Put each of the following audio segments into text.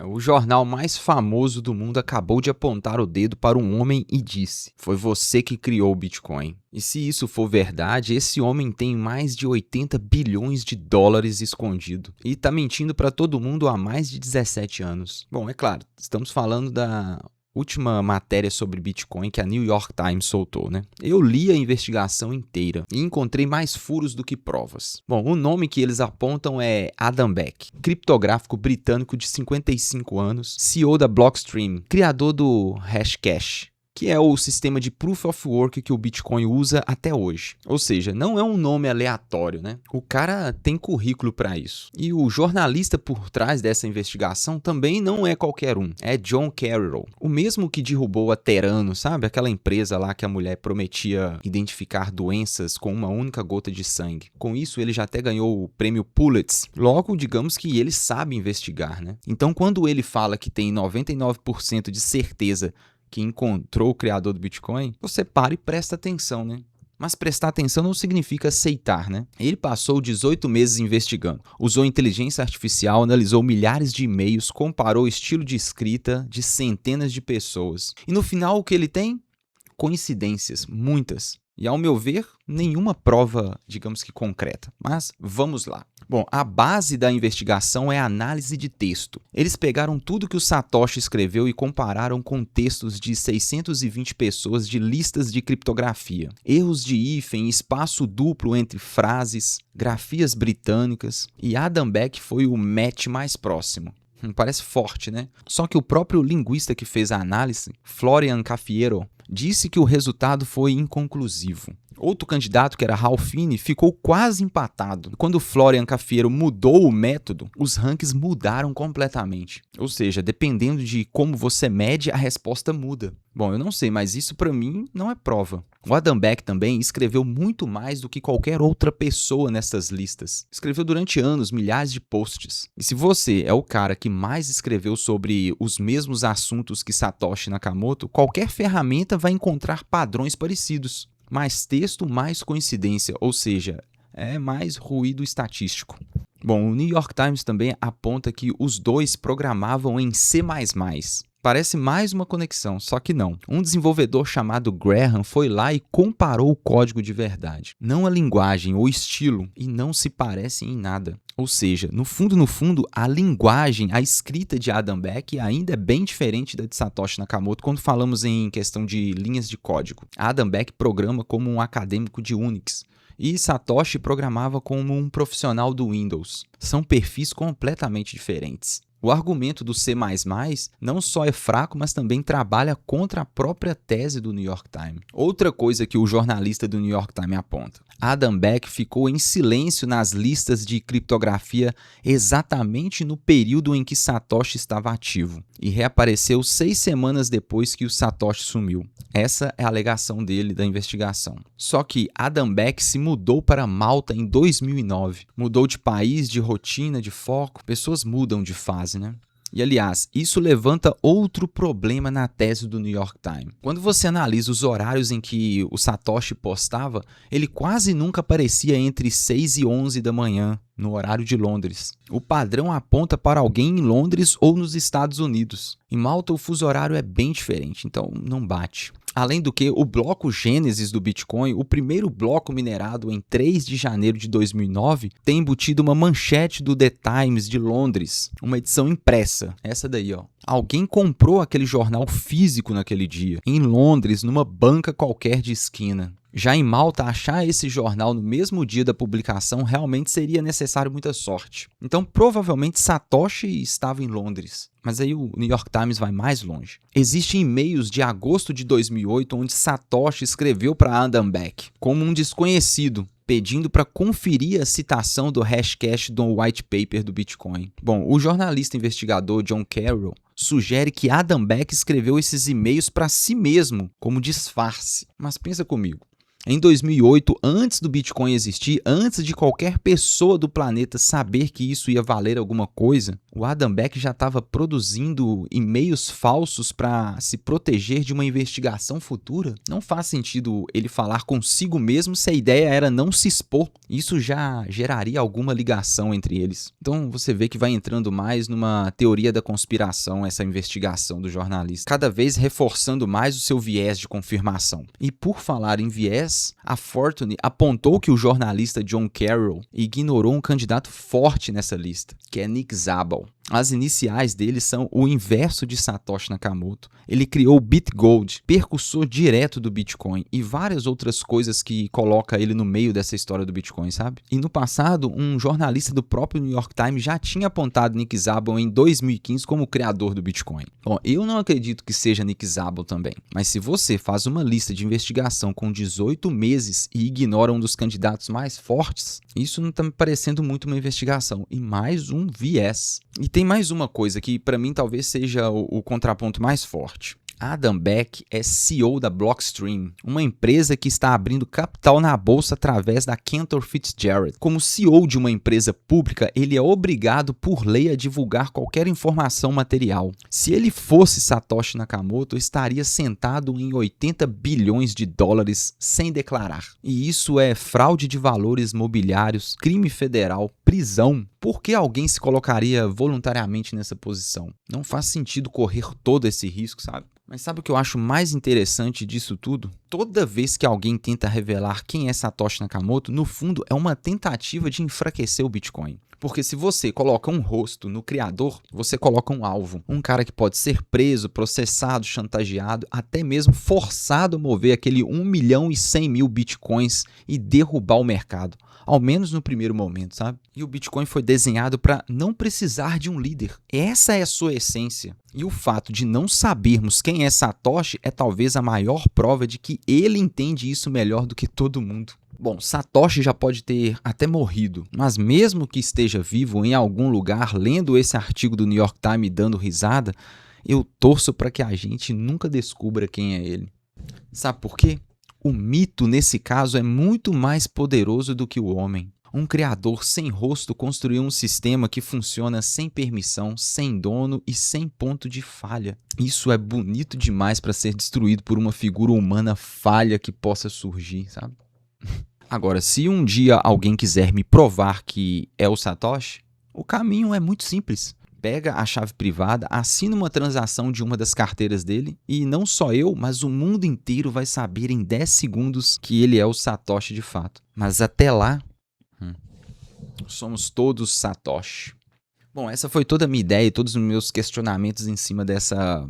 O jornal mais famoso do mundo acabou de apontar o dedo para um homem e disse: foi você que criou o Bitcoin. E se isso for verdade, esse homem tem mais de 80 bilhões de dólares escondido. E está mentindo para todo mundo há mais de 17 anos. Bom, é claro, estamos falando da última matéria sobre Bitcoin que a New York Times soltou, né? Eu li a investigação inteira e encontrei mais furos do que provas. Bom, o nome que eles apontam é Adam Back, criptográfico britânico de 55 anos, CEO da Blockstream, criador do Hashcash, que é o sistema de Proof of Work que o Bitcoin usa até hoje. Ou seja, não é um nome aleatório, né? O cara tem currículo para isso. E o jornalista por trás dessa investigação também não é qualquer um. É John Carreyrou, o mesmo que derrubou a Terano, sabe? Aquela empresa lá que a mulher prometia identificar doenças com uma única gota de sangue. Com isso, ele já até ganhou o prêmio Pulitzer. Logo, digamos que ele sabe investigar, né? Então, quando ele fala que tem 99% de certeza que encontrou o criador do Bitcoin, você para e presta atenção, né? Mas prestar atenção não significa aceitar, né? Ele passou 18 meses investigando, usou inteligência artificial, analisou milhares de e-mails, comparou o estilo de escrita de centenas de pessoas. E no final o que ele tem? Coincidências, muitas. E ao meu ver, nenhuma prova, digamos que concreta. Mas vamos lá. Bom, a base da investigação é a análise de texto. Eles pegaram tudo que o Satoshi escreveu e compararam com textos de 620 pessoas de listas de criptografia. Erros de hífen, espaço duplo entre frases, grafias britânicas. E Adam Back foi o match mais próximo. Parece forte, né? Só que o próprio linguista que fez a análise, Florian Cafiero, disse que o resultado foi inconclusivo. Outro candidato, que era Ralphine, ficou quase empatado. Quando Florian Cafiero mudou o método, os rankings mudaram completamente. Ou seja, dependendo de como você mede, a resposta muda. Bom, eu não sei, mas isso para mim não é prova. O Adam Back também escreveu muito mais do que qualquer outra pessoa nessas listas. Escreveu durante anos milhares de posts. E se você é o cara que mais escreveu sobre os mesmos assuntos que Satoshi Nakamoto, qualquer ferramenta vai encontrar padrões parecidos. Mais texto, mais coincidência, ou seja, é mais ruído estatístico. Bom, o New York Times também aponta que os dois programavam em C++. Parece mais uma conexão, só que não. Um desenvolvedor chamado Graham foi lá e comparou o código de verdade. Não a linguagem ou estilo, e não se parecem em nada. Ou seja, no fundo, a linguagem, a escrita de Adam Back ainda é bem diferente da de Satoshi Nakamoto quando falamos em questão de linhas de código. Adam Back programa como um acadêmico de Unix. E Satoshi programava como um profissional do Windows. São perfis completamente diferentes. O argumento do C++ não só é fraco, mas também trabalha contra a própria tese do New York Times. Outra coisa que o jornalista do New York Times aponta: Adam Back ficou em silêncio nas listas de criptografia exatamente no período em que Satoshi estava ativo e reapareceu 6 semanas depois que o Satoshi sumiu. Essa é a alegação dele da investigação. Só que Adam Back se mudou para Malta em 2009. Mudou de país, de rotina, de foco. Pessoas mudam de fase, né? E, aliás, isso levanta outro problema na tese do New York Times. Quando você analisa os horários em que o Satoshi postava, ele quase nunca aparecia entre 6 e 11 da manhã, no horário de Londres. O padrão aponta para alguém em Londres ou nos Estados Unidos. Em Malta, o fuso horário é bem diferente, então não bate. Além do que, o bloco Gênesis do Bitcoin, o primeiro bloco minerado em 3 de janeiro de 2009, tem embutido uma manchete do The Times de Londres, uma edição impressa, essa daí, ó. Alguém comprou aquele jornal físico naquele dia, em Londres, numa banca qualquer de esquina. Já em Malta, achar esse jornal no mesmo dia da publicação realmente seria necessário muita sorte. Então, provavelmente, Satoshi estava em Londres. Mas aí o New York Times vai mais longe. Existem e-mails de agosto de 2008 onde Satoshi escreveu para Adam Back como um desconhecido, pedindo para conferir a citação do Hashcash do white paper do Bitcoin. Bom, o jornalista investigador John Carreyrou sugere que Adam Back escreveu esses e-mails para si mesmo, como disfarce. Mas pensa comigo. Em 2008, antes do Bitcoin existir, antes de qualquer pessoa do planeta saber que isso ia valer alguma coisa, o Adam Back já estava produzindo e-mails falsos para se proteger de uma investigação futura. Não faz sentido ele falar consigo mesmo se a ideia era não se expor. Isso já geraria alguma ligação entre eles. Então você vê que vai entrando mais numa teoria da conspiração essa investigação do jornalista, cada vez reforçando mais o seu viés de confirmação. E por falar em viés, a Fortune apontou que o jornalista John Carroll ignorou um candidato forte nessa lista, que é Nick Szabo. As iniciais dele são o inverso de Satoshi Nakamoto. Ele criou o BitGold, percussor direto do Bitcoin, e várias outras coisas que coloca ele no meio dessa história do Bitcoin, sabe? E no passado, um jornalista do próprio New York Times já tinha apontado Nick Szabo em 2015 como o criador do Bitcoin. Bom, eu não acredito que seja Nick Szabo também, mas se você faz uma lista de investigação com 18 meses e ignora um dos candidatos mais fortes, isso não está me parecendo muito uma investigação, e mais um viés. E tem mais uma coisa que para mim talvez seja o contraponto mais forte. Adam Back é CEO da Blockstream, uma empresa que está abrindo capital na bolsa através da Cantor Fitzgerald. Como CEO de uma empresa pública, ele é obrigado por lei a divulgar qualquer informação material. Se ele fosse Satoshi Nakamoto, estaria sentado em 80 bilhões de dólares sem declarar. E isso é fraude de valores mobiliários, crime federal, prisão. Por que alguém se colocaria voluntariamente nessa posição? Não faz sentido correr todo esse risco, sabe? Mas sabe o que eu acho mais interessante disso tudo? Toda vez que alguém tenta revelar quem é Satoshi Nakamoto, no fundo é uma tentativa de enfraquecer o Bitcoin. Porque se você coloca um rosto no criador, você coloca um alvo. Um cara que pode ser preso, processado, chantageado, até mesmo forçado a mover aquele 1.100.000 bitcoins e derrubar o mercado. Ao menos no primeiro momento, sabe? E o Bitcoin foi desenhado para não precisar de um líder. Essa é a sua essência. E o fato de não sabermos quem é Satoshi é talvez a maior prova de que ele entende isso melhor do que todo mundo. Bom, Satoshi já pode ter até morrido, mas mesmo que esteja vivo em algum lugar lendo esse artigo do New York Times e dando risada, eu torço para que a gente nunca descubra quem é ele. Sabe por quê? O mito, nesse caso, é muito mais poderoso do que o homem. Um criador sem rosto construiu um sistema que funciona sem permissão, sem dono e sem ponto de falha. Isso é bonito demais para ser destruído por uma figura humana falha que possa surgir, sabe? Agora, se um dia alguém quiser me provar que é o Satoshi, o caminho é muito simples. Pega a chave privada, assina uma transação de uma das carteiras dele e não só eu, mas o mundo inteiro vai saber em 10 segundos que ele é o Satoshi de fato. Mas até lá, somos todos Satoshi. Bom, essa foi toda a minha ideia e todos os meus questionamentos em cima dessa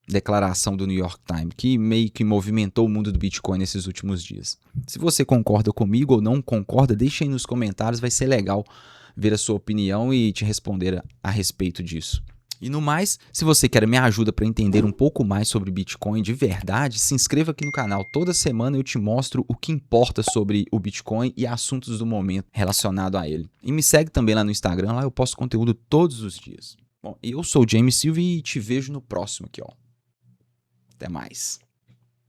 declaração do New York Times, que meio que movimentou o mundo do Bitcoin nesses últimos dias. Se você concorda comigo ou não concorda, deixa aí nos comentários, vai ser legal ver a sua opinião e te responder a respeito disso. E no mais, se você quer minha ajuda para entender um pouco mais sobre Bitcoin de verdade, se inscreva aqui no canal. Toda semana eu te mostro o que importa sobre o Bitcoin e assuntos do momento relacionado a ele. E me segue também lá no Instagram, lá eu posto conteúdo todos os dias. Bom, eu sou o James Silva e te vejo no próximo aqui, ó. Até mais.